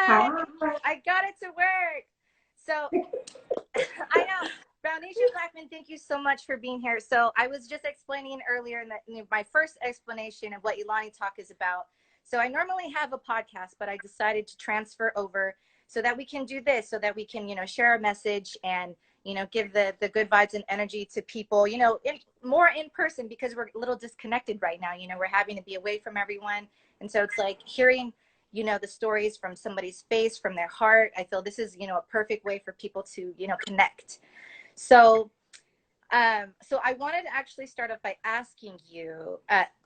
Hi. I got it to work. So I know. Browneisha Blackman, thank you so much for being here. So I was just explaining earlier in my first explanation of what ELANI Talk is about. So I normally have a podcast, but I decided to transfer over so that we can do this, so that we can, share a message and, give the good vibes and energy to people, more in person, because we're a little disconnected right now. We're having to be away from everyone. And so it's like hearing, the stories from somebody's face, from their heart. I feel this is, a perfect way for people to, connect. So, so I wanted to actually start off by asking you,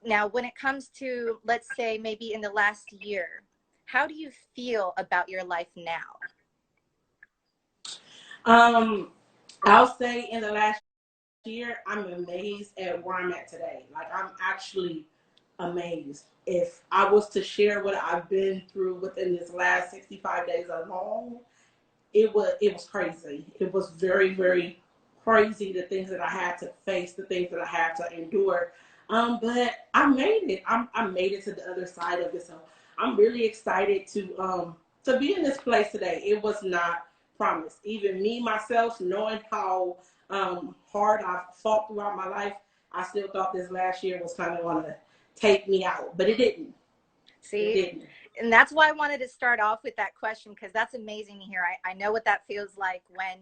now, when it comes to, let's say, maybe in the last year, how do you feel about your life now? I'll say in the last year, I'm amazed at where I'm at today. Like, I'm actually amazed. If I was to share what I've been through within this last 65 days alone, it was crazy. It was very, very crazy, the things that I had to face, the things that I had to endure. But I made it. I made it to the other side of it. So I'm really excited to be in this place today. It was not promised. Even me myself, knowing how hard I've fought throughout my life, I still thought this last year was kind of going to take me out, but it didn't. See, It didn't. and that's why I wanted to start off with that question, because that's amazing to hear. I know what that feels like when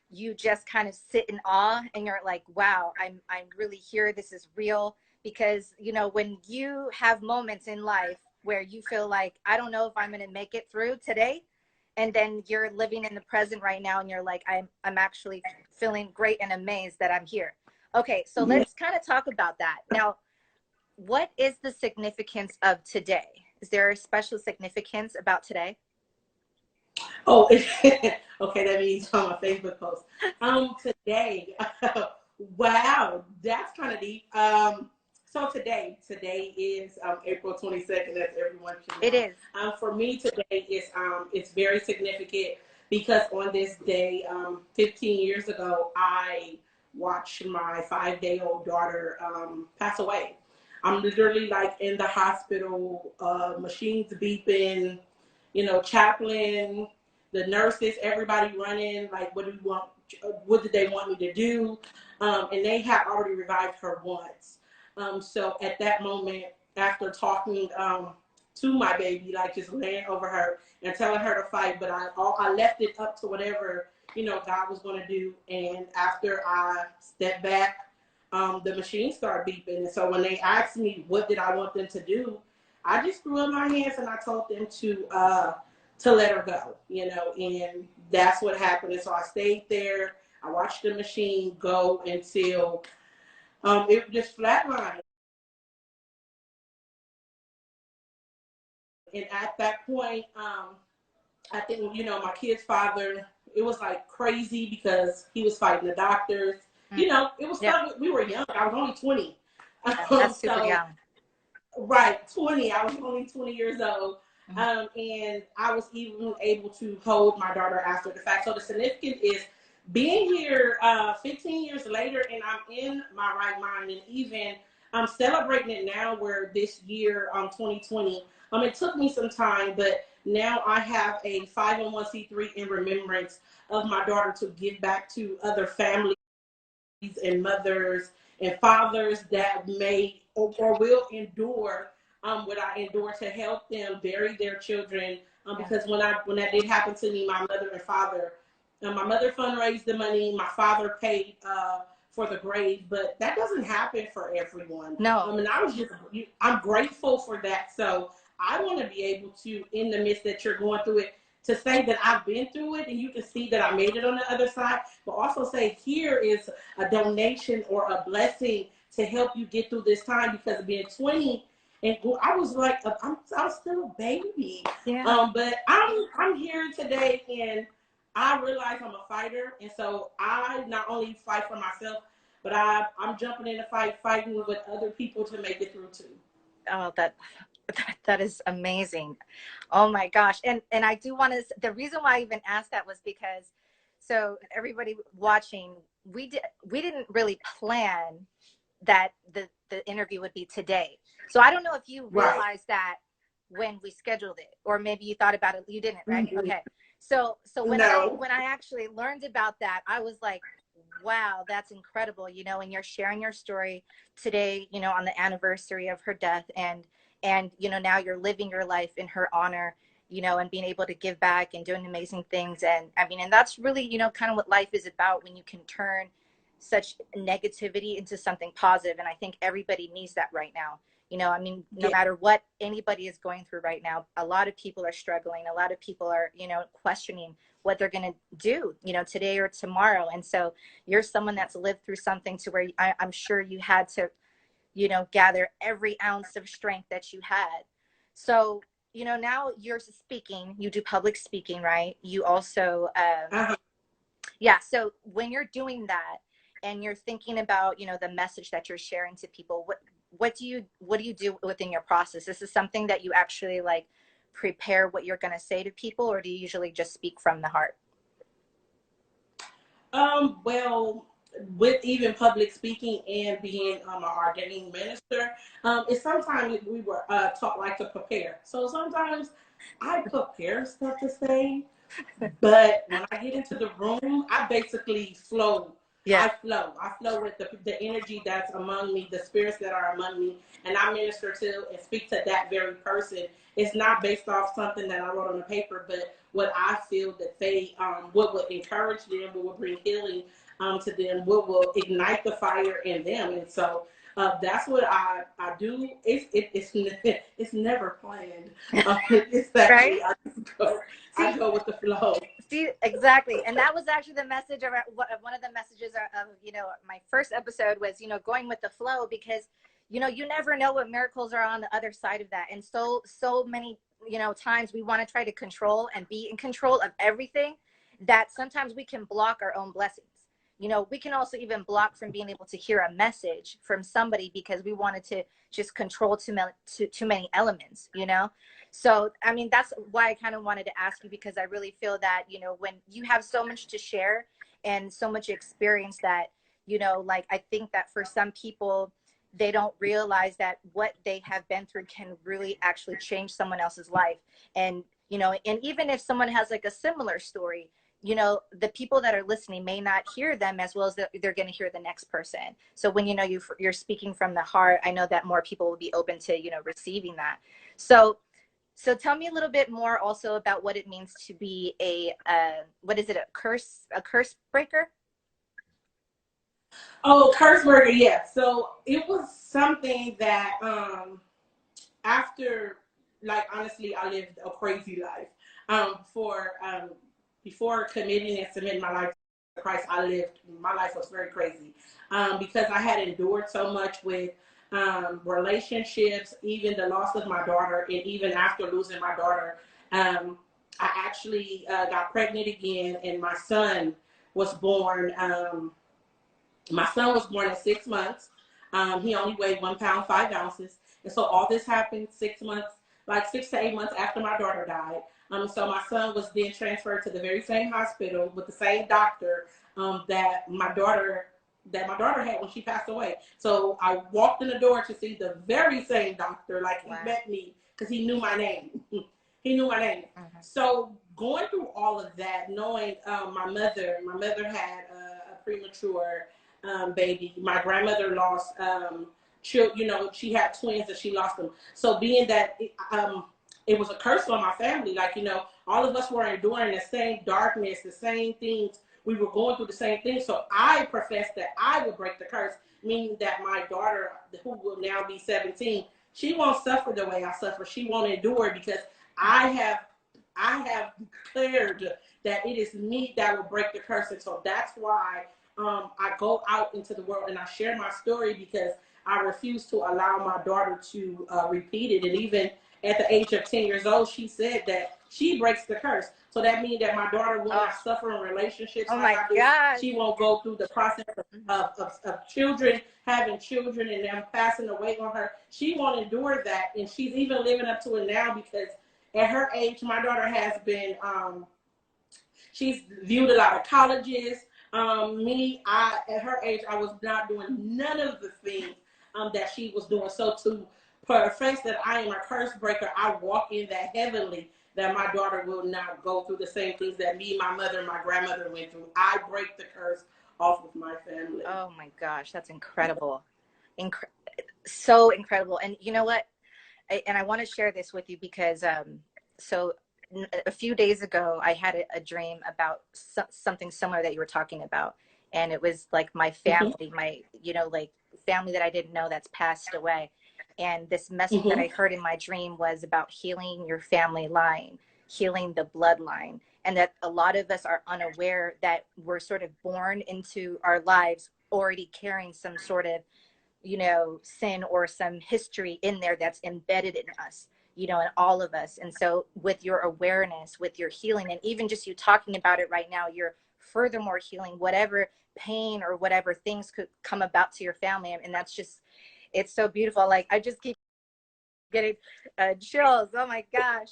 you just kind of sit in awe and you're like, wow, I'm really here. This is real. Because, when you have moments in life where you feel like, I don't know if I'm going to make it through today, and then you're living in the present right now and you're like, I'm actually feeling great and amazed that I'm here. Okay, so let's kind of talk about that. Now, what is the significance of today? Is there a special significance about today? Oh, okay, that means on my Facebook post. Today, wow, that's kind of deep. So today is April 22nd, as everyone should It know. is. For me, today is it's very significant because on this day, 15 years ago, I watched my 5-day-old daughter pass away. I'm literally like in the hospital, machines beeping, chaplain, the nurses, everybody running, like, what do you want? What did they want me to do? And they had already revived her once. So at that moment, after talking to my baby, like just laying over her and telling her to fight, but I left it up to whatever, God was going to do. And after I stepped back, the machine started beeping. And so when they asked me what did I want them to do, I just threw up my hands and I told them to let her go, and that's what happened. And so I stayed there. I watched the machine go until it just flatlined. And at that point, I think, my kid's father, it was like crazy because he was fighting the doctors. It was Yeah. stuff. We were young. I was only 20. That's super young. Right, 20. I was only 20 years old. And I was even able to hold my daughter after the fact. So the significance is being here 15 years later, and I'm in my right mind, and even I'm celebrating it now. Where this year, 2020, it took me some time, but now I have a 501c3 in remembrance of my daughter to give back to other families and mothers and fathers that may or will endure what I endure, to help them bury their children. Because when that did happen to me, my mother and father, my mother fundraised the money, my father paid for the grave, but that doesn't happen for everyone. No. And I'm grateful for that. So I want to be able to, in the midst that you're going through it, to say that I've been through it and you can see that I made it on the other side, but also say here is a donation or a blessing to help you get through this time. Because being 20, and I was like, I'm still a baby. Yeah. But I'm here today, and I realize I'm a fighter, and so I not only fight for myself, but I'm jumping in the fight, fighting with other people to make it through too. Oh, that is amazing. Oh my gosh. And I do want to, the reason why I even asked that was because, so everybody watching, we didn't really plan that the interview would be today. So I don't know if you Right. realize that when we scheduled it, or maybe you thought about it. You didn't, right? Mm-hmm. Okay. So when No. I actually learned about that, I was like, wow, that's incredible, you know, and you're sharing your story today, you know, on the anniversary of her death, and you know, now you're living your life in her honor, you know, and being able to give back and doing amazing things. And I mean, and that's really, you know, kind of what life is about, when you can turn such negativity into something positive. And I think everybody needs that right now. You know, I mean, no Yeah. matter what anybody is going through right now, a lot of people are struggling. A lot of people are, you know, questioning what they're going to do, you know, today or tomorrow. And so you're someone that's lived through something to where I'm sure you had to, you know, gather every ounce of strength that you had. So, you know, now you're speaking, you do public speaking, right? You also, Uh-huh. yeah. So when you're doing that and you're thinking about, you know, the message that you're sharing to people, what do you do within your process? This is something that you actually like prepare what you're going to say to people, or do you usually just speak from the heart? Well, with even public speaking and being an ordained minister, it's sometimes we were taught like to prepare. So sometimes I prepare stuff to say, but when I get into the room, I basically flow. Yeah. I flow with the energy that's among me, the spirits that are among me, and I minister to and speak to that very person. It's not based off something that I wrote on the paper, but what I feel that they, what would encourage them, what would bring healing to them, what will ignite the fire in them. And so that's what I do. It's never planned. It's Right. actually I See, go with the flow. see, exactly. And that was actually the message of one of the messages of, you know, my first episode was, you know, going with the flow, because, you know, you never know what miracles are on the other side of that. And so many, you know, times we want to try to control and be in control of everything, that sometimes we can block our own blessings. You know, we can also even block from being able to hear a message from somebody because we wanted to just control too many elements, you know? So, I mean, that's why I kind of wanted to ask you, because I really feel that, you know, when you have so much to share and so much experience that, you know, like, I think that for some people, they don't realize that what they have been through can really actually change someone else's life. And, you know, and even if someone has like a similar story, you know, the people that are listening may not hear them as well as they're going to hear the next person. So when, you know, you're speaking from the heart, I know that more people will be open to, you know, receiving that. So tell me a little bit more also about what it means to be a, what is it, a curse breaker? Oh, Kurtzberger, yeah. So it was something that after, like, honestly, I lived a crazy life. For before committing and submitting my life to Christ, my life was very crazy because I had endured so much with relationships, even the loss of my daughter, and even after losing my daughter, I actually got pregnant again, and was born. My son was born at 6 months. He only weighed 1 pound 5 ounces, and so all this happened 6 months, like 6 to 8 months after my daughter died. So my son was then transferred to the very same hospital with the same doctor that my daughter had when she passed away. So I walked in the door to see the very same doctor, like he Wow. met me because he knew my name. He knew my name. Mm-hmm. So going through all of that, knowing my mother had a premature baby. My grandmother lost you know, she had twins and she lost them. So being that it was a curse on my family, like, you know, all of us were enduring the same darkness, the same things. We were going through the same thing. So I professed that I would break the curse, meaning that my daughter, who will now be 17, she won't suffer the way I suffer. She won't endure because I have declared that it is me that will break the curse. And so that's why I go out into the world and I share my story, because I refuse to allow my daughter to repeat it. And even at the age of 10 years old, she said that she breaks the curse. So that means that my daughter will not suffer in relationships like I do. Gosh. She won't go through the process of children, having children and them passing away on her. She won't endure that. And she's even living up to it now, because at her age, my daughter has been, she's viewed a lot of colleges. At her age, I was not doing none of the things that she was doing. So to for the fact that I am a curse breaker, I walk in that heavenly, that my daughter will not go through the same things that me, my mother, and my grandmother went through. I break the curse off of my family. Oh my gosh, that's incredible. So incredible. And you know what? I want to share this with you because so a few days ago, I had a dream about something similar that you were talking about. And it was like my family, my, like family that I didn't know that's passed away. And this message that I heard in my dream was about healing your family line, healing the bloodline. And that a lot of us are unaware that we're sort of born into our lives already carrying some sort of sin or some history in there that's embedded in us, in all of us. And so with your awareness, with your healing, and even just you talking about it right now, you're furthermore healing whatever pain or whatever things could come about to your family. And that's just, it's so beautiful. Like, I just keep getting chills. Oh my gosh.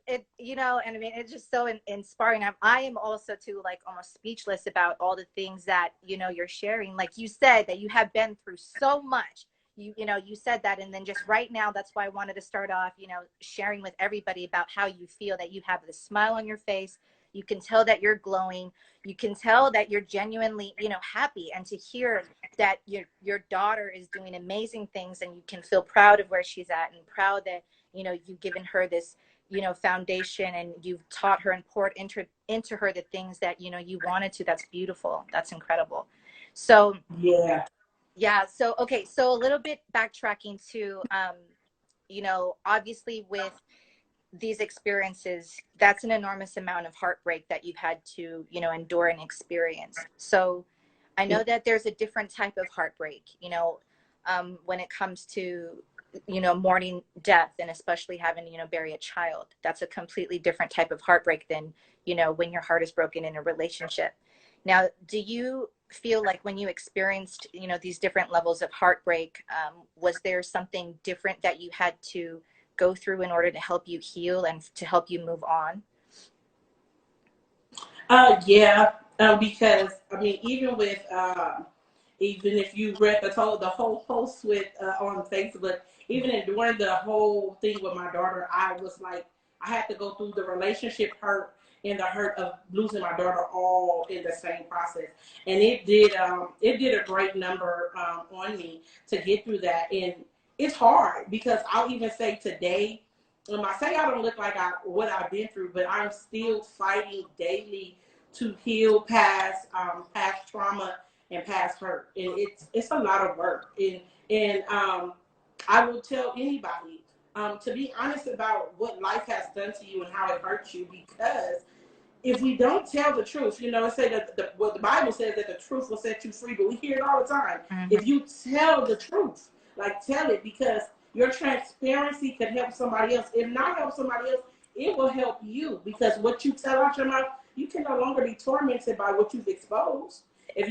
And I mean, it's just so inspiring. I am also too, like, almost speechless about all the things that, you're sharing. Like you said, that you have been through so much. You said that. And then just right now, that's why I wanted to start off, sharing with everybody about how you feel, that you have the smile on your face. You can tell that you're glowing. You can tell that you're genuinely, happy. And to hear that your daughter is doing amazing things, and you can feel proud of where she's at, and proud that, you've given her this, foundation, and you've taught her and poured into her the things that, you wanted to. That's beautiful. That's incredible. So, yeah. So, okay. So a little bit backtracking to, obviously with these experiences, that's an enormous amount of heartbreak that you've had to, endure and experience. So I know that there's a different type of heartbreak, when it comes to, mourning death, and especially having, bury a child. That's a completely different type of heartbreak than, when your heart is broken in a relationship. Now, do you feel like when you experienced, these different levels of heartbreak, was there something different that you had to go through in order to help you heal and to help you move on? Yeah, because I mean, even if you read the whole post with on Facebook, even during the whole thing with my daughter, I was like, I had to go through the relationship hurt and the hurt of losing my daughter all in the same process, and it did a great number on me to get through that. And it's hard because I'll even say today, I say I don't look like what I've been through, but I'm still fighting daily to heal past trauma and past hurt, and it's a lot of work. And I will tell anybody to be honest about what life has done to you and how it hurts you, because if we don't tell the truth, it say that what the Bible says, that the truth will set you free, but we hear it all the time. If you tell the truth, like, tell it, because your transparency can help somebody else. If not help somebody else, it will help you, because what you tell out your mouth, you can no longer be tormented by what you've exposed. If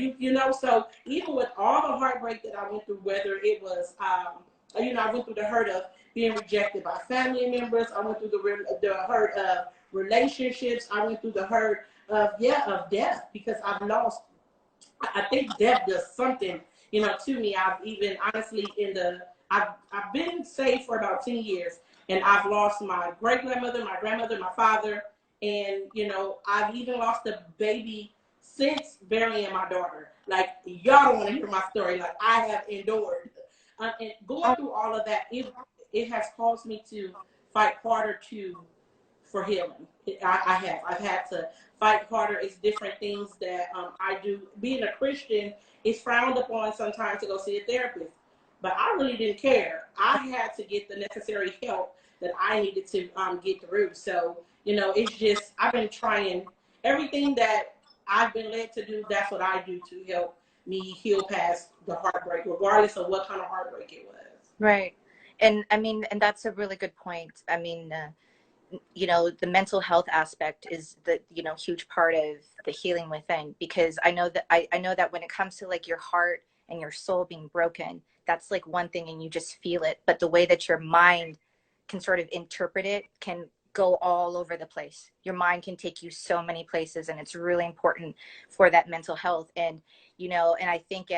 so even with all the heartbreak that I went through, whether it was, I went through the hurt of being rejected by family members. I went through the hurt of relationships. I went through the hurt of death, because I've lost. I think death does something, to me. I've even honestly I've been saved for about 10 years, and I've lost my great grandmother, my grandmother, my father, and I've even lost a baby since burying my daughter. Like, y'all don't want to hear my story. Like, I have endured, and going through all of that, it has caused me to fight harder for healing. I've had to fight harder. It's different things that I do. Being a Christian, it's frowned upon sometimes to go see a therapist, but I really didn't care. I had to get the necessary help that I needed to get through. So it's just, I've been trying everything that I've been led to do. That's what I do to help me heal past the heartbreak, regardless of what kind of heartbreak it was. Right. And I mean, and that's a really good point. I mean, the mental health aspect is the, huge part of the healing within, because I know that I know that when it comes to, like, your heart and your soul being broken, that's like one thing and you just feel it. But the way that your mind can sort of interpret it can go all over the place. Your mind can take you so many places, and it's really important for that mental health. And, and I think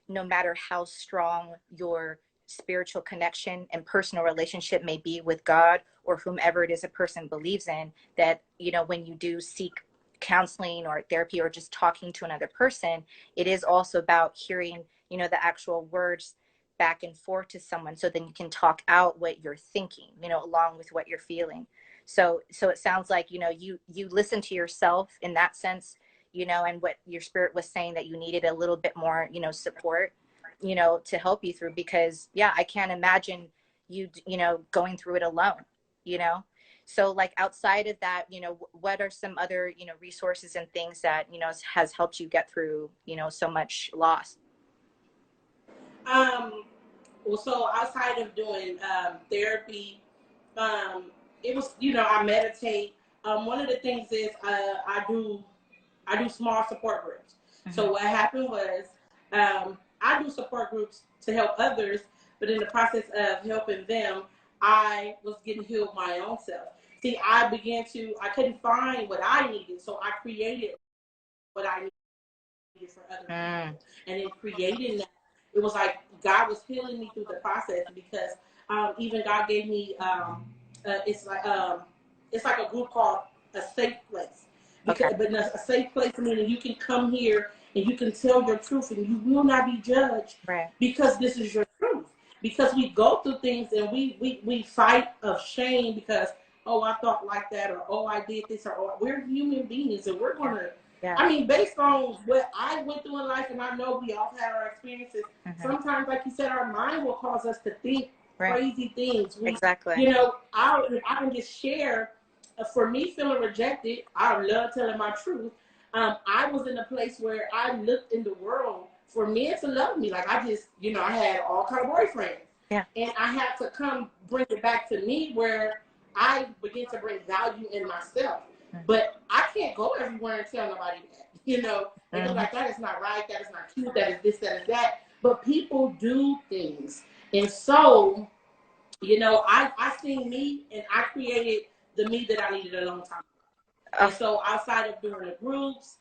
no matter how strong your spiritual connection and personal relationship may be with God or whomever it is a person believes in, that, you know, when you do seek counseling or therapy or just talking to another person, it is also about hearing, you know, the actual words back and forth to someone, so then you can talk out what you're thinking, you know, along with what you're feeling. So it sounds like, you know, you listen to yourself in that sense, you know, and what your spirit was saying, that you needed a little bit more, you know, support, you know, to help you through, because yeah, I can't imagine you know, going through it alone, you know. So like outside of that, you know, what are some other, you know, resources and things that, you know, has helped you get through, you know, so much loss? Well, so outside of doing therapy, um, it was, you know, I meditate. One of the things is I do small support groups. Mm-hmm. So what happened was I do support groups to help others, but in the process of helping them, I was getting healed my own self. See, I couldn't find what I needed, so I created what I needed for other people. And in creating that, it was like God was healing me through the process, because even God gave me it's like a group called a safe place, because Okay. but a safe place meaning you can come here and you can tell your truth and you will not be judged, Right. because this is your truth. Because we go through things and we fight of shame, because oh, I thought like that, or oh, I did this, or oh, we're human beings and we're gonna. Yeah. I mean, based on what I went through in life, and I know we all had our experiences. Mm-hmm. Sometimes, like you said, our mind will cause us to think Right. crazy things. Exactly. You know, I can just share. For me, feeling rejected, I love telling my truth. I was in a place where I looked in the world for men to love me. Like I just, you know, I had all kind of boyfriends. Yeah. And I had to come bring it back to me, where I begin to bring value in myself. But I can't go everywhere and tell nobody that, you know. And they're like, that is not right, that is not cute, that is this, that is that. But people do things. And so, you know, I seen me and I created the me that I needed a long time ago. And so outside of doing the groups,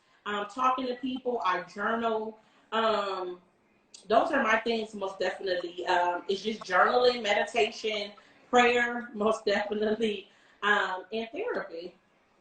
talking to people, I journal. Those are my things, most definitely. It's just journaling, meditation, prayer, most definitely, and therapy.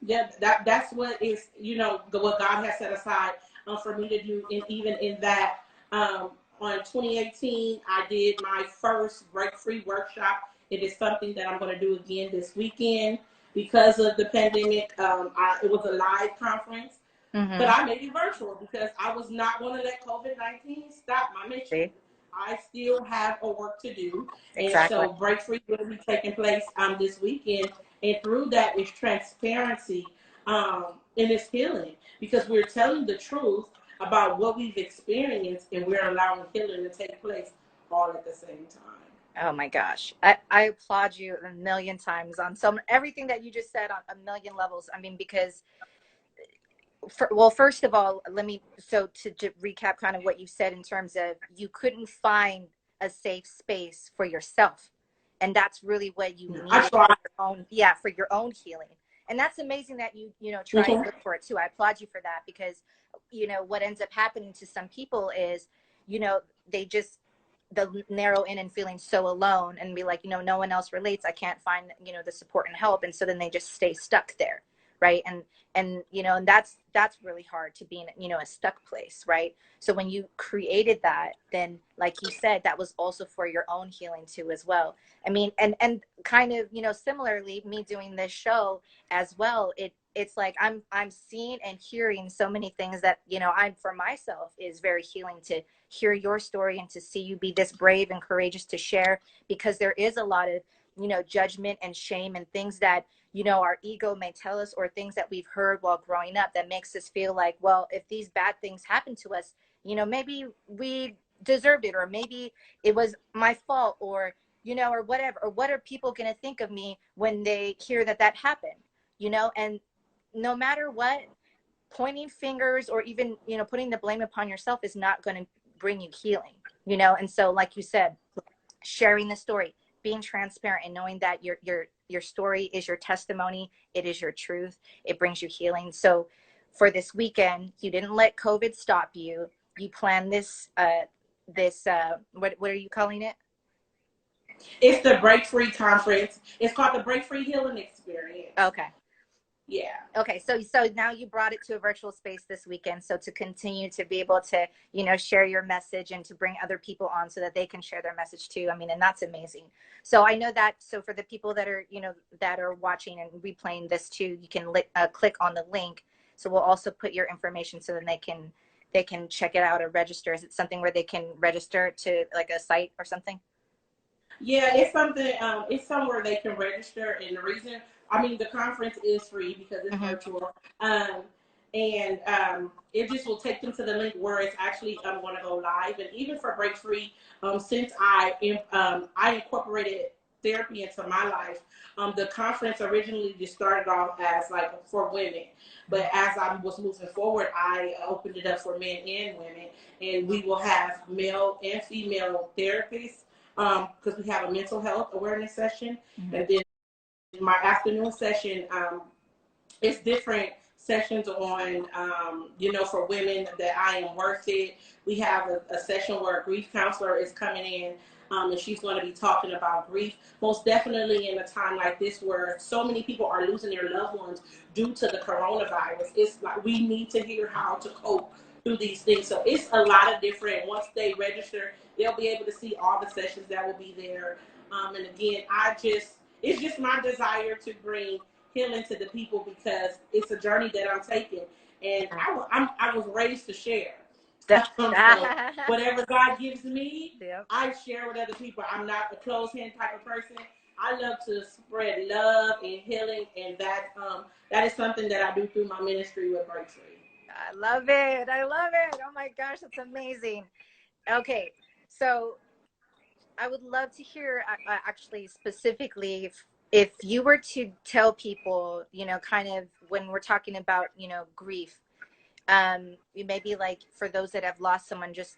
Yeah, that's what is, you know, what God has set aside for me to do. And even in that, on 2018, I did my first Break Free workshop. It is something that I'm going to do again this weekend because of the pandemic. It was a live conference. Mm-hmm. But I made it virtual because I was not going to let COVID-19 stop my mission. See? I still have a work to do. Exactly. And so Break Free will be taking place this weekend. And through that is transparency and it's healing, because we're telling the truth about what we've experienced, and we're allowing healing to take place all at the same time. Oh my gosh. I applaud you a million times on everything that you just said on a million levels. I mean, because well, first of all, to recap kind of what you said in terms of you couldn't find a safe space for yourself. And that's really what you needed for your own healing. And that's amazing that you know, try and look for it too. I applaud you for that, because, you know, what ends up happening to some people is, you know, they'll narrow in and feeling so alone and be like, you know, no one else relates. I can't find, you know, the support and help. And so then they just stay stuck there. Right. And, you know, and that's really hard to be in, you know, a stuck place. Right. So when you created that, then like you said, that was also for your own healing too, as well. I mean, and kind of, you know, similarly, me doing this show as well, it's like I'm seeing and hearing so many things that, you know, for myself is very healing to hear your story and to see you be this brave and courageous to share, because there is a lot of, you know, judgment and shame and things that, you know, our ego may tell us, or things that we've heard while growing up that makes us feel like, well, if these bad things happen to us, you know, maybe we deserved it, or maybe it was my fault, or, you know, or whatever, or what are people going to think of me when they hear that happened, you know? And no matter what, pointing fingers or even, you know, putting the blame upon yourself is not going to bring you healing, you know? And so, like you said, sharing the story, being transparent, and knowing that your story is your testimony, it is your truth, it brings you healing. So for this weekend, you didn't let COVID stop you. You planned this what are you calling it? It's the Break Free Conference. It's called the Break Free Healing Experience. Okay. Yeah. Okay. So now you brought it to a virtual space this weekend. So to continue to be able to, share your message and to bring other people on so that they can share their message too. I mean, and that's amazing. So I know that. So for the people that are, that are watching and replaying this too, you can click on the link. So we'll also put your information so then they can check it out or register. Is it something where they can register to like a site or something? Yeah, it's something. It's somewhere they can register, and the reason, I mean, the conference is free because it's virtual. And it just will take them to the link where it's actually going to go live. And even for Break Free, since I incorporated therapy into my life, the conference originally just started off as like for women, but as I was moving forward, I opened it up for men and women, and we will have male and female therapists because we have a mental health awareness session, and then my afternoon session it's different sessions on for women that I am worth it. We have a session where a grief counselor is coming in, and she's going to be talking about grief, most definitely in a time like this where so many people are losing their loved ones due to the coronavirus. It's like we need to hear how to cope through these things. So it's a lot of different. Once they register, they'll be able to see all the sessions that will be there. And again, it's just my desire to bring healing to the people because it's a journey that I'm taking, and I was raised to share. So whatever God gives me, I share with other people. I'm not a closed hand type of person. I love to spread love and healing, and that is something that I do through my ministry with Break Free. I love it. I love it. Oh my gosh, that's amazing. Okay, so I would love to hear actually specifically if you were to tell people, kind of when we're talking about, grief, maybe like for those that have lost someone just,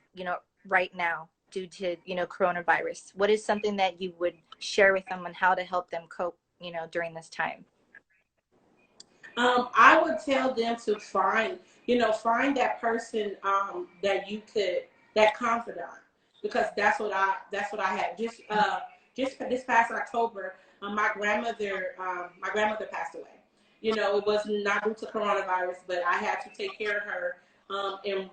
right now due to, coronavirus, what is something that you would share with them on how to help them cope, during this time? I would tell them to find that person that confidant, because that's what I had. Just this past October, my grandmother passed away. It was not due to coronavirus, but I had to take care of her. And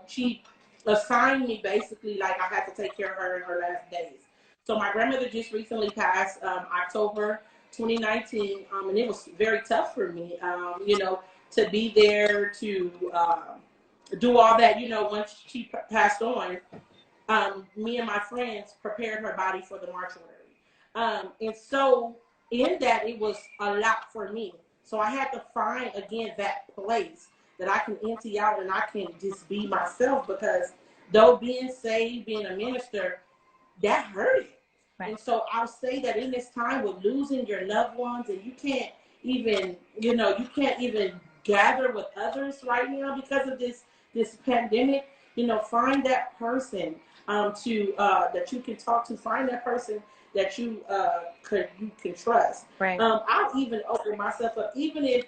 she assigned me basically like I had to take care of her in her last days. So my grandmother just recently passed October 2019, and it was very tough for me, to be there to do all that. Once she passed on, me and my friends prepared her body for the mortuary. And so in that, it was a lot for me. So I had to find, again, that place that I can empty out and I can just be myself, because though being saved, being a minister, that hurt. Right. And so I'll say that in this time with losing your loved ones, and you can't even gather with others right now because of this pandemic, find that person that you can talk to, find that person that you can trust. Right. I'll even open myself up, even if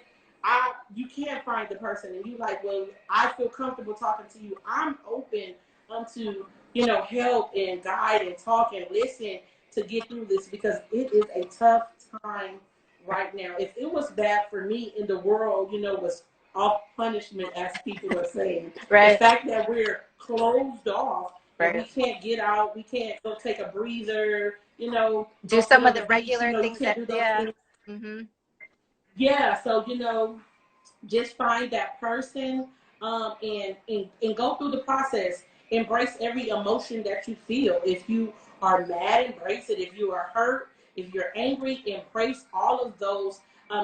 you can't find the person and you like, well, I feel comfortable talking to you. I'm open to help and guide and talk and listen to get through this, because it is a tough time right now. If it was bad for me and the world, was off punishment, as people are saying, right. The fact that we're closed off, right. And we can't get out, we can't go take a breather, do some of the regular things that, yeah. Mm-hmm. Yeah, so, just find that person and go through the process. Embrace every emotion that you feel. If you are mad, embrace it. If you are hurt, if you're angry, embrace all of those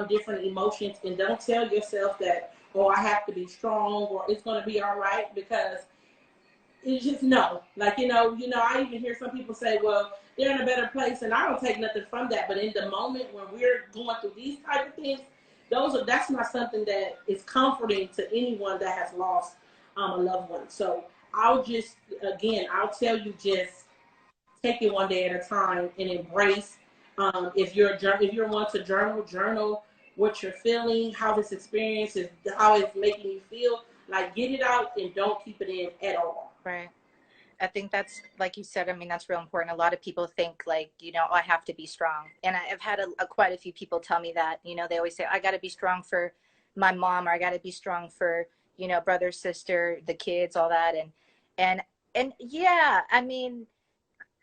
different emotions, and don't tell yourself that, oh, I have to be strong or it's going to be all right, because it's just no. Like, I even hear some people say, well, they're in a better place, and I don't take nothing from that. But in the moment when we're going through these type of things, that's not something that is comforting to anyone that has lost a loved one. So I'll tell you, just take it one day at a time and embrace. If you're one to journal what you're feeling, how this experience is, how it's making you feel. Like, get it out and don't keep it in at all. Right. I think that's, like you said, I mean, that's real important. A lot of people think like, you know, oh, I have to be strong. And I've had quite a few people tell me that, you know, they always say, I got to be strong for my mom, or I got to be strong for, you know, brother, sister, the kids, all that. And, and yeah, I mean,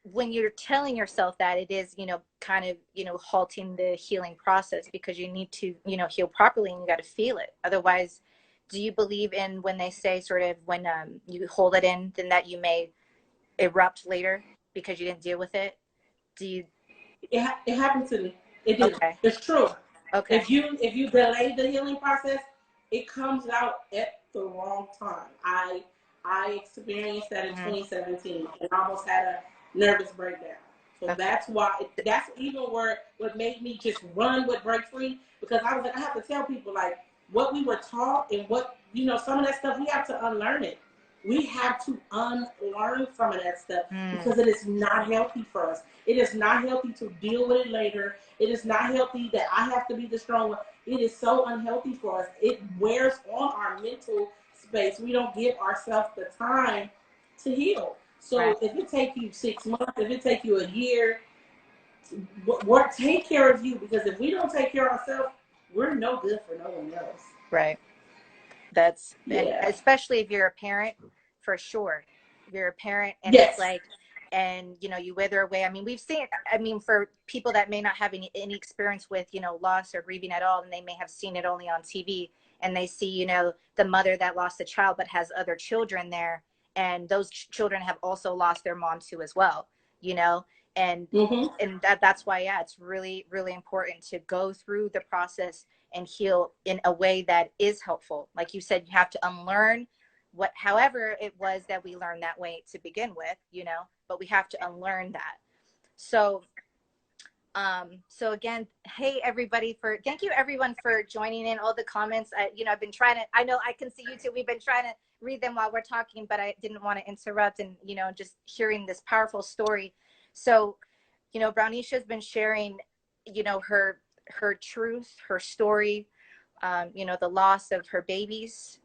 when you're telling yourself that, it is, you know, kind of, you know, halting the healing process, because you need to, you know, heal properly, and you got to feel it. Otherwise, do you believe in when they say sort of when you hold it in, then that you may erupt later because you didn't deal with it? Do you? It happened to me. It did. Okay. It's true. Okay. If you delay the healing process, it comes out at the wrong time. I experienced that in 2017 and almost had a nervous breakdown. So Okay. that's even what made me just run with Break Free, because I was like, I have to tell people like what we were taught, and what, you know, some of that stuff we have to unlearn it. We have to unlearn some of that stuff because it is not healthy for us. It is not healthy to deal with it later. It is not healthy that I have to be the strong one. It is so unhealthy for us. It wears on our mental space. We don't give ourselves the time to heal. So Right. if it takes you 6 months, if it takes you a year, take care of you, because if we don't take care of ourselves, we're no good for no one else. Right. That's, Yeah. and especially if you're a parent, for sure. You're a parent, and Yes. it's like, and you know, you wither away. I mean, we've seen, I mean, for people that may not have any experience with, you know, loss or grieving at all, and they may have seen it only on TV, and they see, you know, the mother that lost a child but has other children there, and those children have also lost their mom too as well, you know. And and that's why, yeah, it's really, really important to go through the process and heal in a way that is helpful. Like you said, you have to unlearn what, however it was that we learned that way to begin with, you know, but we have to unlearn that. So so again, hey everybody, thank you everyone for joining in, all the comments. You know, I've been trying to, I know I can see you too, we've been trying to read them while we're talking, but I didn't want to interrupt, and you know, just hearing this powerful story. So, you know, Browneisha's been sharing, you know, her truth, her story, you know, the loss of her babies.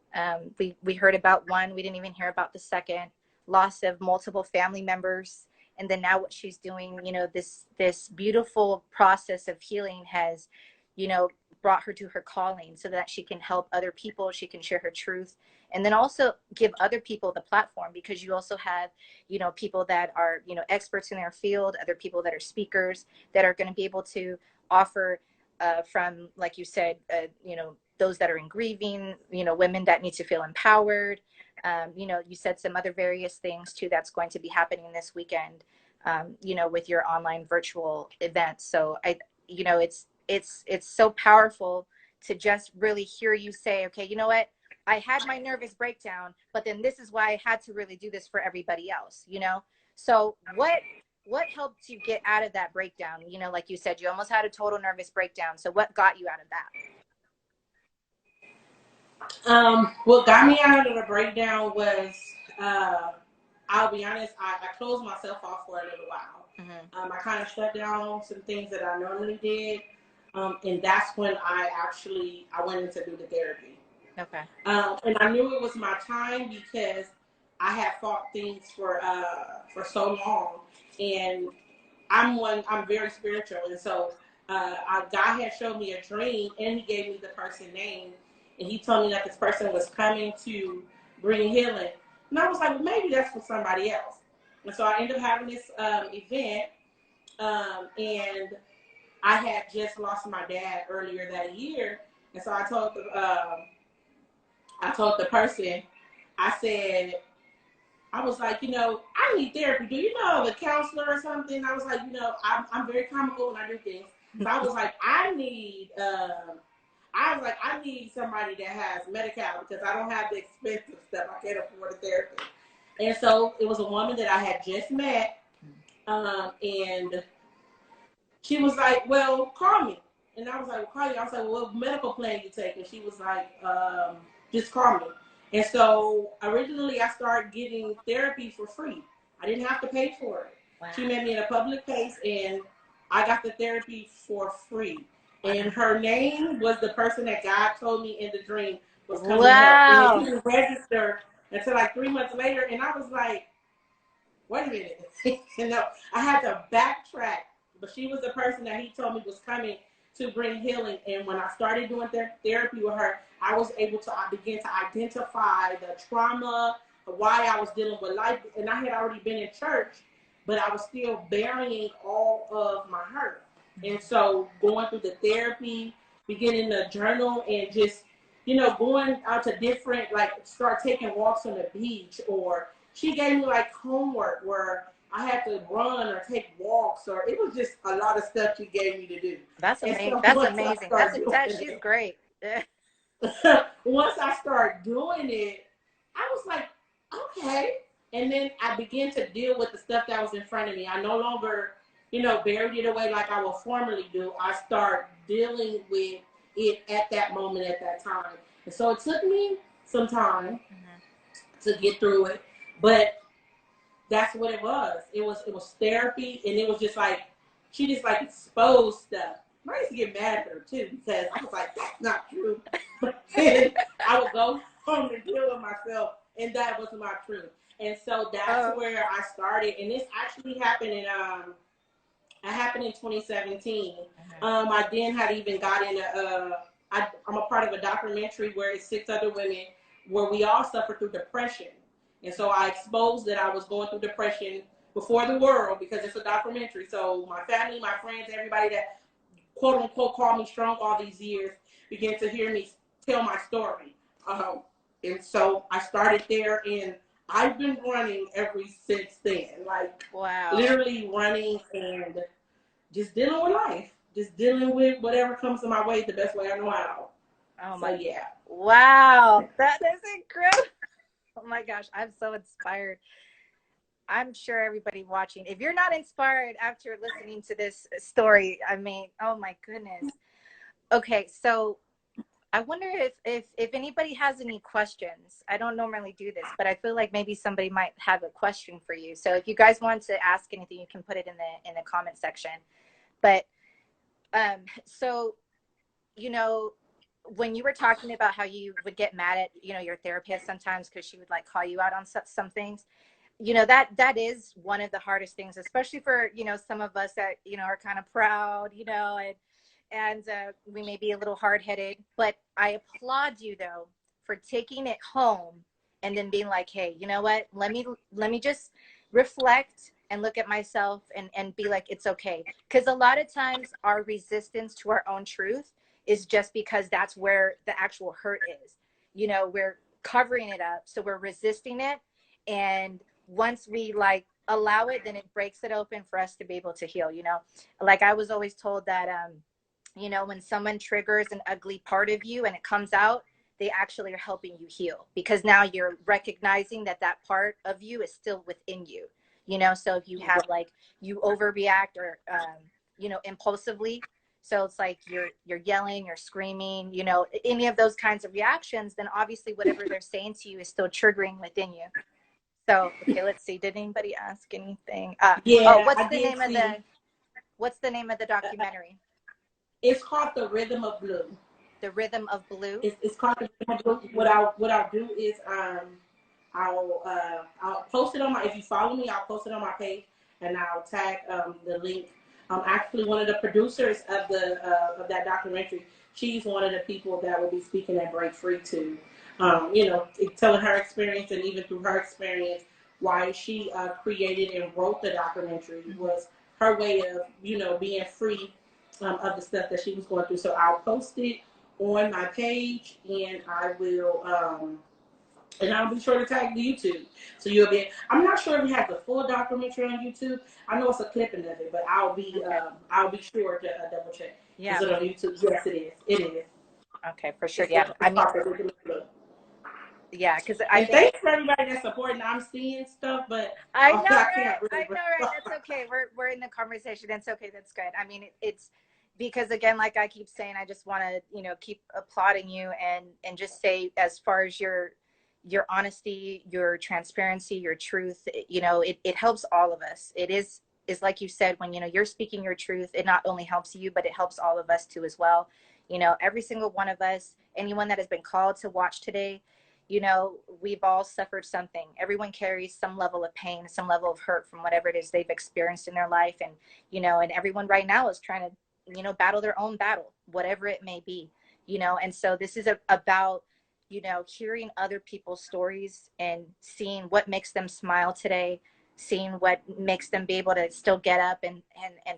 We heard about one, we didn't even hear about the second. Loss of multiple family members. And then now what she's doing, you know, this beautiful process of healing has, you know, brought her to her calling so that she can help other people, she can share her truth, and then also give other people the platform, because you also have, you know, people that are, you know, experts in their field, other people that are speakers that are going to be able to offer from, like you said, you know, those that are in grieving, you know, women that need to feel empowered. You know, you said some other various things too that's going to be happening this weekend, you know, with your online virtual events. So you know, it's so powerful to just really hear you say, okay, you know what, I had my nervous breakdown, but then this is why I had to really do this for everybody else, you know? So what helped you get out of that breakdown? You know, like you said, you almost had a total nervous breakdown. So what got you out of that? What got me out of the breakdown was, I'll be honest, I closed myself off for a little while. I kind of shut down some things that I normally did. And that's when I went in to do the therapy. Okay. And I knew it was my time, because I had fought things for so long, and I'm very spiritual, and so God had showed me a dream, and He gave me the person's name, and He told me that this person was coming to bring healing, and I was like, well, maybe that's for somebody else, and so I ended up having this event, and I had just lost my dad earlier that year, and so I told the person, I was like, you know, I need therapy. Do you know of a counselor or something? I was like, you know, I'm very comical when I do things. So I was like, I need somebody that has Medi-Cal, because I don't have the expensive stuff. I can't afford a therapist. And so it was a woman that I had just met, and she was like, well, call me. And I was like, well, call you. I was like, well, what medical plan you take? And she was like, just call me. And so originally I started getting therapy for free. I didn't have to pay for it. Wow. She met me in a public place, and I got the therapy for free. Wow. And her name was the person that God told me in the dream was coming to help. And it didn't register until like 3 months later. And I was like, wait a minute. No, I had to backtrack. But she was the person that he told me was coming to bring healing. And when I started doing therapy with her, I was able to begin to identify the trauma, why I was dealing with life. And I had already been in church, but I was still burying all of my hurt. And so going through the therapy, beginning to journal, and just, going out to different, like, start taking walks on the beach, or she gave me like homework where I had to run or take walks, or it was just a lot of stuff she gave me to do. That's And amazing. so That's amazing. She's it, great. once I started doing it, I was like, okay. And then I began to deal with the stuff that was in front of me. I no longer, buried it away like I would formerly do. I start dealing with it at that moment, at that time. And so it took me some time to get through it. But that's what it was. It was therapy, and it was just like, she just like exposed stuff. I used to get mad at her too, because I was like, that's not true. But then I would go home and deal with myself, and that was not true. And so that's where I started. And this actually happened in 2017. I then had even got in I'm a part of a documentary where it's 6 other women where we all suffer through depression. And so I exposed that I was going through depression before the world, because it's a documentary. So my family, my friends, everybody that quote unquote called me strong all these years began to hear me tell my story. And so I started there, and I've been running ever since then. Like, wow, literally running and just dealing with life, just dealing with whatever comes to my way the best way I know how. Oh my, yeah. Wow, that is incredible. Oh my gosh, I'm so inspired. I'm sure everybody watching, if you're not inspired after listening to this story, I mean, oh my goodness. Okay, so I wonder if anybody has any questions. I don't normally do this, but I feel like maybe somebody might have a question for you. So if you guys want to ask anything, you can put it in the comment section. But so, when you were talking about how you would get mad at, your therapist sometimes because she would like call you out on some things, that is one of the hardest things, especially for, some of us that, are kind of proud, and we may be a little hard-headed, but I applaud you though for taking it home and then being like, hey, you know what, let me just reflect and look at myself and be like, it's okay. Because a lot of times our resistance to our own truth is just because that's where the actual hurt is. We're covering it up, so we're resisting it, and once we like allow it, then it breaks it open for us to be able to heal. Like I was always told that when someone triggers an ugly part of you and it comes out, they actually are helping you heal, because now you're recognizing that part of you is still within you. So if you have like, you overreact or impulsively, so it's like you're yelling, you're screaming, any of those kinds of reactions, then obviously whatever they're saying to you is still triggering within you. So, okay, let's see. Did anybody ask anything? What's the name of the documentary? It's called The Rhythm of Blue. The Rhythm of Blue? It's called The Rhythm of Blue. What I'll do is I'll post it on if you follow me, I'll post it on my page, and I'll tag the link. Actually, one of the producers of that documentary, she's one of the people that will be speaking at Break Free to, telling her experience, and even through her experience, why she created and wrote the documentary was her way of, being free of the stuff that she was going through. So I'll post it on my page, and I'll be sure to tag the YouTube. So you'll be, I'm not sure if it has the full documentary on YouTube. I know it's a clipping of it, but I'll be sure to double check. Yeah. Is it on YouTube? Yes, it is. It is. Okay, for sure. Yeah. I mean, yeah, because I think, thanks for everybody that's supporting. I'm seeing stuff, but I know, right? I know, right? That's okay. We're in the conversation. It's okay. That's good. I mean, it's because, again, like I keep saying, I just want to, keep applauding you and just say, as far as your honesty, your transparency, your truth, it helps all of us. It is like you said, when, you're speaking your truth, it not only helps you, but it helps all of us too as well. Every single one of us, anyone that has been called to watch today, you know, we've all suffered something. Everyone carries some level of pain, some level of hurt from whatever it is they've experienced in their life. And, you know, and everyone right now is trying to, you know, battle their own battle, whatever it may be, you know. And so this is about, you know, hearing other people's stories and seeing what makes them smile today, seeing what makes them be able to still get up and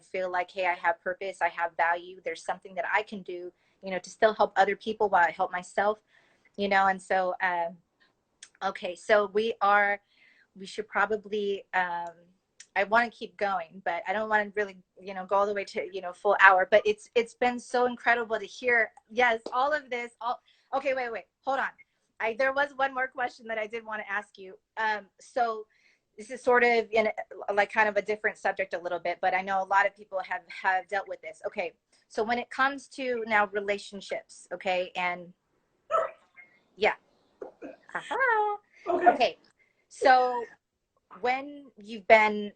feel like, hey, I have purpose, I have value, there's something that I can do, you know, to still help other people while I help myself, you know. And so okay, so we should probably I want to keep going, but I don't want to really, you know, go all the way to, you know, full hour. But it's been so incredible to hear, yes, all of this. Okay, wait, hold on. There was one more question that I did want to ask you. So this is sort of in like kind of a different subject a little bit, but I know a lot of people have dealt with this. Okay, so when it comes to now relationships, okay, and yeah, okay, so when you've been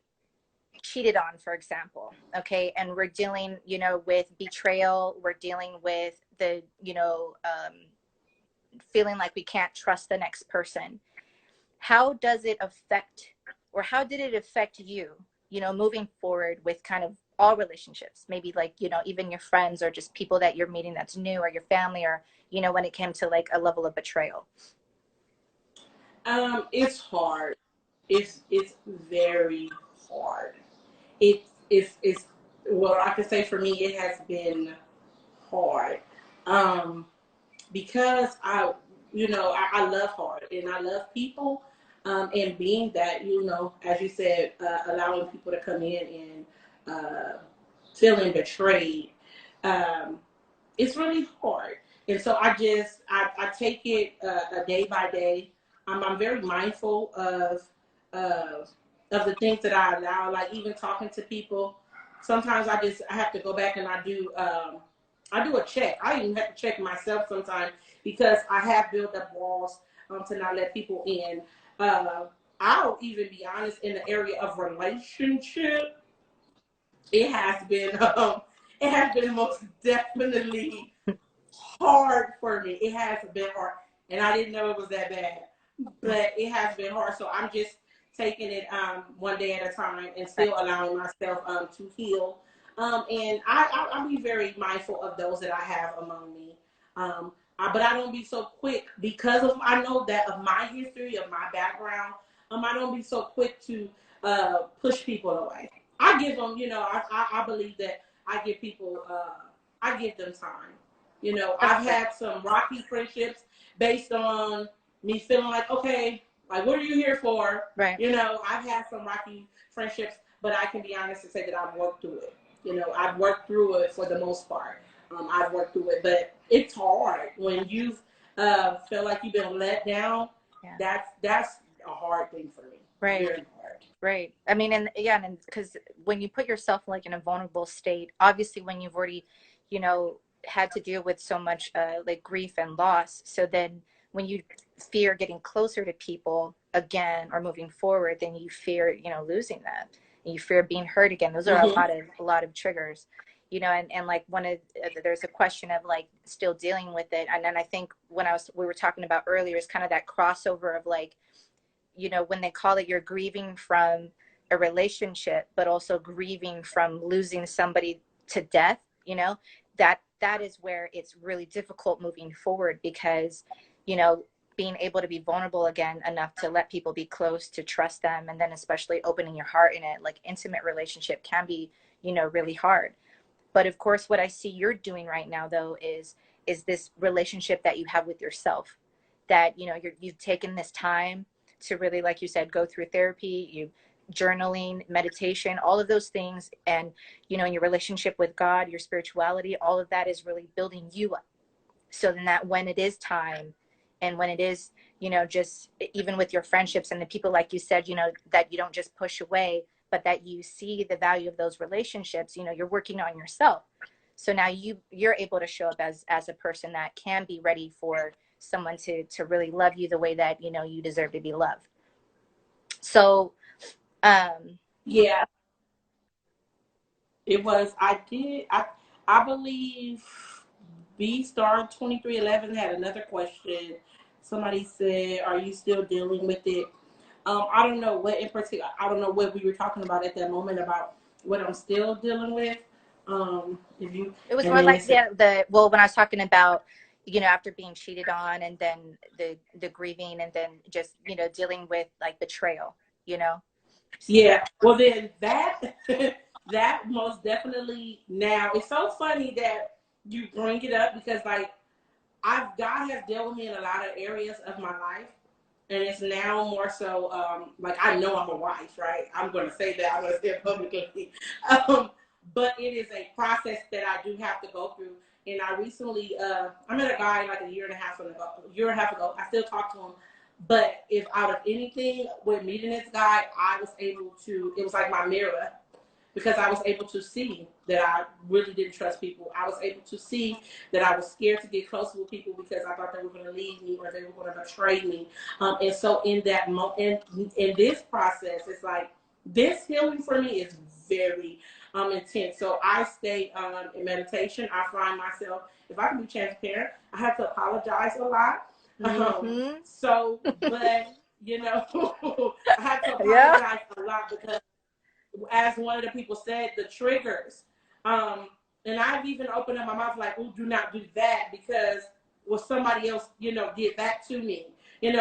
cheated on, for example, okay, and we're dealing, you know, with betrayal, we're dealing with the, you know, feeling like we can't trust the next person. How does it affect, or how did it affect you, you know, moving forward with kind of all relationships, maybe like, you know, even your friends or just people that you're meeting that's new, or your family, or, you know, when it came to like a level of betrayal? It's hard. It's very hard. It's well, I can say for me, it has been hard. Um, because you know, I love hard and I love people. And being that, you know, as you said, allowing people to come in and feeling betrayed, um, it's really hard. And so I take it a day by day. I'm very mindful uh, of the things that I allow, like even talking to people. Sometimes I have to go back and I do a check. I even have to check myself sometimes because I have built up walls to not let people in. Uh, I'll even be honest, in the area of relationship, it has been it has been most definitely hard for me. It has been hard, and I didn't know it was that bad, but it has been hard. So I'm just taking it one day at a time and still allowing myself to heal. And I'll be very mindful of those that I have among me. But I don't be so quick because of I know that of my history, of my background. I don't be so quick to push people away. I give them, you know, I believe that I give people, I give them time. You know, I've had some rocky friendships based on me feeling like, okay, like, what are you here for? Right. You know, I've had some rocky friendships, but I can be honest and say that I've worked through it. You know, I've worked through it for the most part. I've worked through it, but it's hard when you feel like you've been let down. Yeah. That's a hard thing for me. Right. Very hard. Right. I mean, and yeah, and because when you put yourself like in a vulnerable state, obviously when you've already, you know, had to deal with so much like grief and loss, so then when you fear getting closer to people again or moving forward, then you fear, you know, losing them, and you fear being hurt again. Those are a lot of triggers, you know. And like there's a question of like still dealing with it, and then I think we were talking about earlier is kind of that crossover of like, you know, when they call it, you're grieving from a relationship, but also grieving from losing somebody to death, you know, that is where it's really difficult moving forward because, you know, being able to be vulnerable again enough to let people be close, to trust them, and then especially opening your heart in it, like intimate relationship can be, you know, really hard. But of course, what I see you're doing right now though is this relationship that you have with yourself, that, you know, you've taken this time to really, like you said, go through therapy, you journaling, meditation, all of those things. And, you know, in your relationship with God, your spirituality, all of that is really building you up. So then that when it is time and when it is, you know, just even with your friendships and the people, like you said, you know, that you don't just push away, but that you see the value of those relationships, you know, you're working on yourself. So now you're able to show up as a person that can be ready for someone to really love you the way that, you know, you deserve to be loved. So yeah, it was. I believe B Star 2311 had another question Somebody said, "Are you still dealing with it?" I don't know what in particular. I don't know what we were talking about at that moment about what I'm still dealing with. If you It was and more then like it's the well, when I was talking about, after being cheated on, and then the grieving, and then just, dealing with like betrayal, yeah. Well, then that that most definitely now. It's so funny that you bring it up because like God has dealt with me in a lot of areas of my life, and it's now more so like I know I'm a wife, right? I'm going to say that. I'm going to say it publicly. But it is a process that I do have to go through. And I recently, I met a guy like a year and a half ago. I still talk to him. But if out of anything with meeting this guy, I was able to, it was like my mirror because I was able to see that I really didn't trust people. I was able to see that I was scared to get close with people because I thought they were going to leave me or they were going to betray me. And so in that moment, in this process, it's like this healing for me is very intense. So I stay in meditation. I find myself, if I can be transparent, I have to apologize a lot. So, but I have to Yeah. apologize a lot because as one of the people said, the triggers. And I've even opened up my mouth like, oh, do not do that because well, somebody else, did that to me, And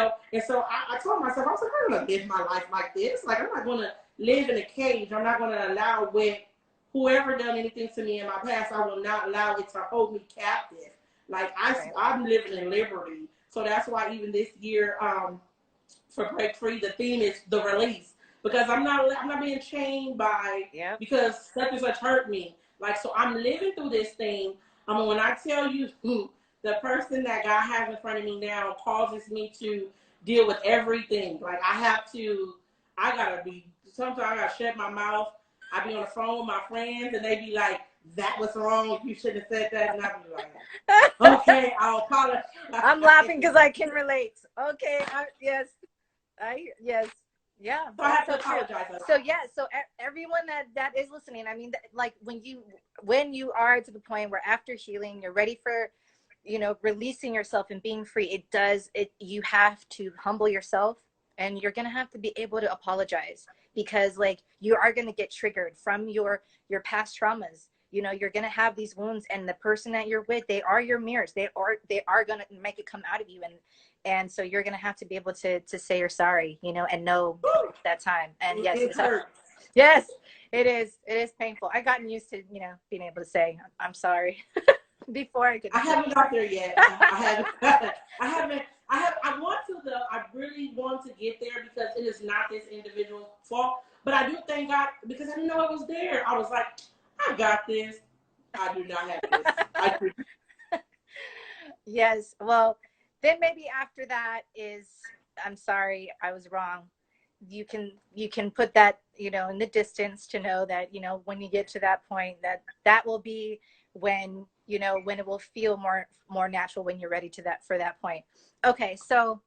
so I told myself, I was like, I'm not gonna live my life like this. Like, I'm not gonna live in a cage. I'm not gonna allow with whoever done anything to me in my past, I will not allow it to hold me captive. Like I'm living in liberty. So that's why even this year, for Break Free, the theme is the release because I'm not being chained by because such and such hurt me. Like so, I'm living through this thing. When I tell you, the person that God has in front of me now causes me to deal with everything. Like I gotta be. Sometimes I gotta shut my mouth. I be on the phone with my friends, and they be like, "That was wrong. You shouldn't have said that." And I be like, "Okay, I'll apologize." I'm laughing because I can relate. Okay, yes. Yes. Yeah, So I have to apologize. So yeah, so everyone that is listening, I mean, like when you are to the point where after healing, you're ready for, releasing yourself and being free. You have to humble yourself, and you're gonna have to be able to apologize because like you are gonna get triggered from your past traumas. You're gonna have these wounds, and the person that you're with, they are your mirrors. They are gonna make it come out of you, and so you're gonna have to be able to say you're sorry, and know that time. And yes, it hurts. Yes, it is. It is painful. I've gotten used to, being able to say I'm sorry before I could. I haven't got there yet. I haven't. I want to though. I really want to get there because it is not this individual's fault. But I do thank God because I didn't know it was there. I was like, I got this. I do not have this. I do. Yes. Well, then maybe after that is, I'm sorry, I was wrong. You can put that, in the distance to know that, when you get to that point, that will be when, when it will feel more natural when you're ready for that point. Okay. So,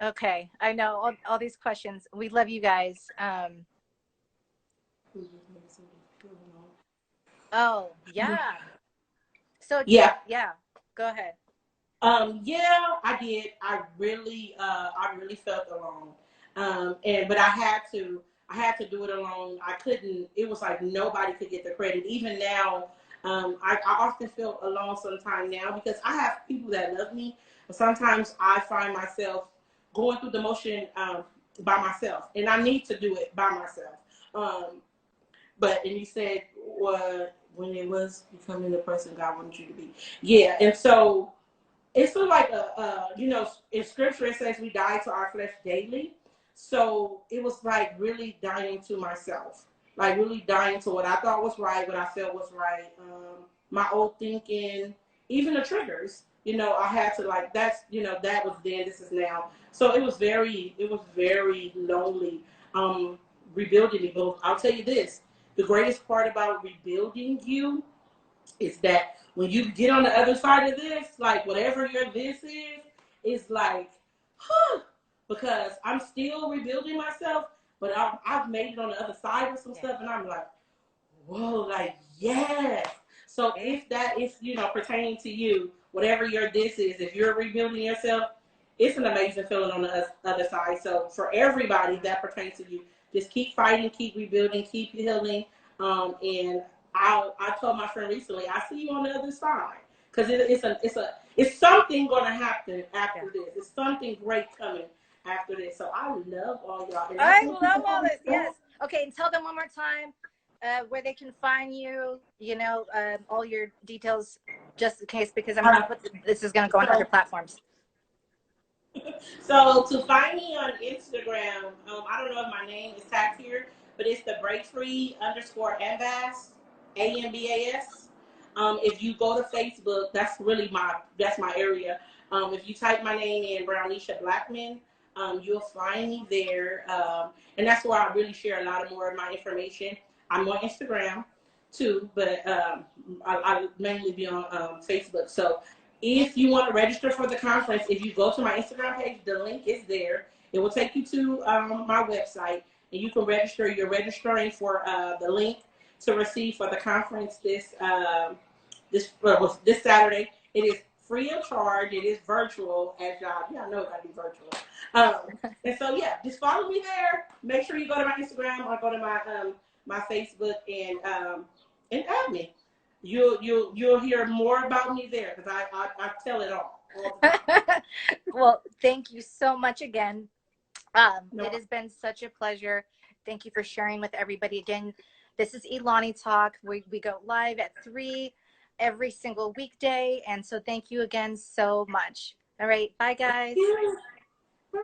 okay. I know all these questions. We love you guys. Oh yeah. So Yeah. yeah, go ahead. Yeah, I did. I really felt alone. But I had to do it alone. I couldn't, it was like nobody could get the credit. Even now, I often feel alone sometimes now because I have people that love me, but sometimes I find myself going through the motion, by myself and I need to do it by myself. Um, and you said, when it was becoming the person God wanted you to be. Yeah. And so, it's sort of like in scripture it says we die to our flesh daily. So it was like really dying to myself, like really dying to what I thought was right, what I felt was right, my old thinking, even the triggers. I had to like that was then, this is now. So it was very lonely, rebuilding me. But I'll tell you this: the greatest part about rebuilding you is that when you get on the other side of this, like whatever your this is like, huh, because I'm still rebuilding myself, but I've made it on the other side of some stuff, and I'm like, whoa, like, yes. So if that is, pertaining to you, whatever your this is, if you're rebuilding yourself, it's an amazing feeling on the other side. So for everybody that pertains to you, just keep fighting, keep rebuilding, keep healing. And I told my friend recently, I see you on the other side, because it's something going to happen after this. It's something great coming after this. So I love all y'all. And I love all this. Yes. Okay, and tell them one more time where they can find you. You know, all your details, just in case, because I'm gonna put this is gonna go on other platforms. So to find me on Instagram, I don't know if my name is tagged here, but it's the breakfree underscore ambas, AMBAS. If you go to Facebook, that's my area. If you type my name in, Browneisha Blackman, you'll find me there, and that's where I really share a lot more of my information. I'm on Instagram too, but I mainly be on Facebook. So if you want to register for the conference, if you go to my Instagram page, the link is there. It will take you to my website, and you can register. You're registering for the link to receive for the conference this Saturday. It is free of charge. It is virtual, as y'all know it gotta be virtual. And so yeah, just follow me there. Make sure you go to my Instagram or go to my Facebook and add me. You'll hear more about me there, because I tell it all the time. Well, thank you so much again. No. It has been such a pleasure. Thank you for sharing with everybody again. This is ELANI Talk. We go live at 3 every single weekday, and so thank you again so much. All right, bye guys.